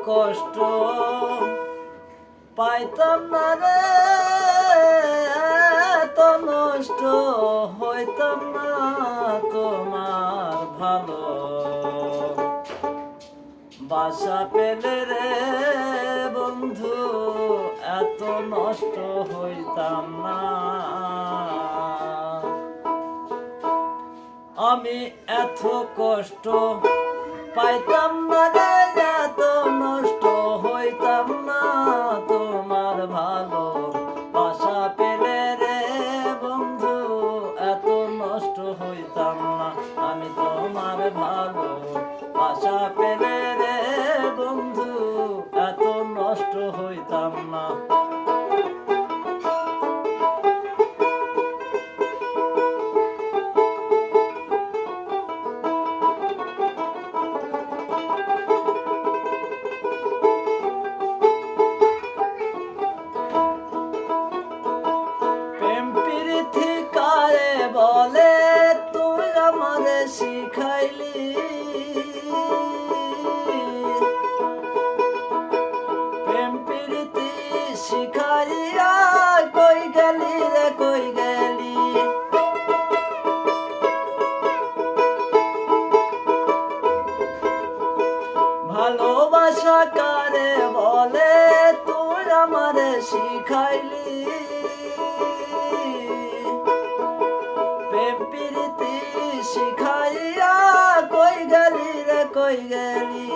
কষ্ট পাইতাম না রে, এত নষ্ট হইতাম না তোমার ভালো বাসা পেলে রে বন্ধু, এত নষ্ট হইতাম না। আমি এত কষ্ট পাইতাম না রে, এত নষ্ট হইতাম না তোমার ভালো বাসা পেলে রে বন্ধু, এত নষ্ট হইতাম না। আমি তোমার ভালো বাসা পেলে রে বন্ধু, এত নষ্ট হইতাম না। বলে তুই আমারে শিখাইলি, প্রেম প্রীতি শিখাইয়া কই গেলি রে কই গেলি। ভালোবাসা কারে বলে তুই আমারে শিখাইলি, প্রীতি শিখাইয়া কই গেলি রে কই গেলি।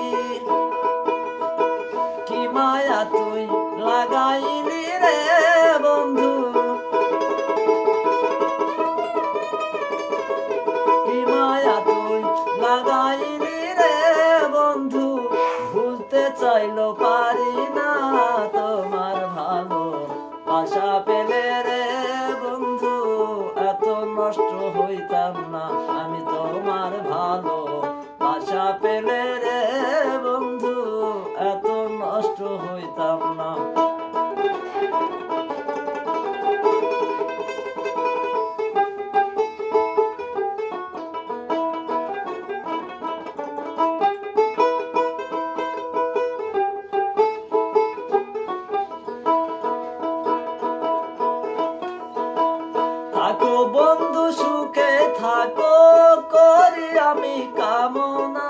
কি মায়া তুই লাগাইলি রে বন্ধু, কি মায়া তুই লাগাইলি রে বন্ধু, ভুলতে চাইলো পারি না তোমার ভালো বাসা পেলে রে বন্ধু, এত নষ্ট হইতাম না। আমি তোমার ভালো বাসা পেলে রে বন্ধু, এত নষ্ট হইতাম না। থাকো বন্ধু সুখে থাকো করি আমি কামনা,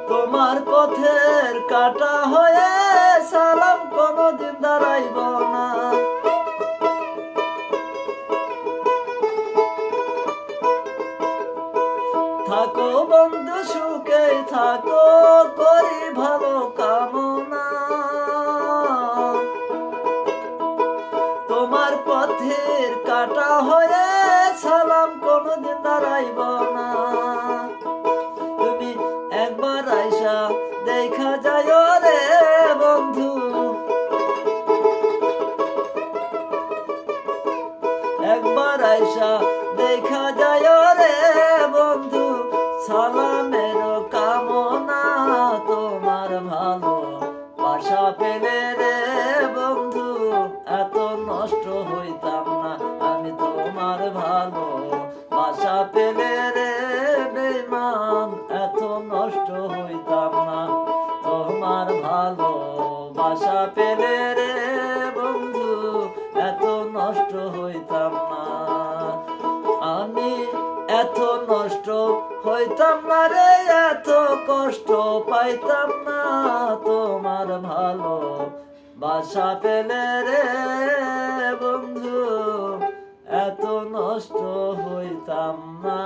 তোমার পথের কাটা হয়ে সালাম কোনদিন দাঁড়াইব না। থাকো বন্ধু সুখে থাকো করি ভালো কামনা, তোমার পথের কাটা হয়ে সালাম কোনদিন দাঁড়াইব না। তুমি একবার আইসা দেখা যায় রে বন্ধু, একবার আইসা দেখা যায় রে বন্ধু, সালামের কামনা তোমার ভালো বাসা পেলে রে বন্ধু, এত নষ্ট হইতাম না। আমি তোমার ভালো বাসা পেলে রে বেঈমান, এত নষ্ট হইতাম না। তোমার ভালো বাসা পেলে রে বন্ধু, এত নষ্ট হইতাম না। আমি এত নষ্ট হইতাম না রে, এত কষ্ট পাইতাম না তোমার ভালো বাসা পেলে রে বন্ধু, এত নষ্ট হইতাম না।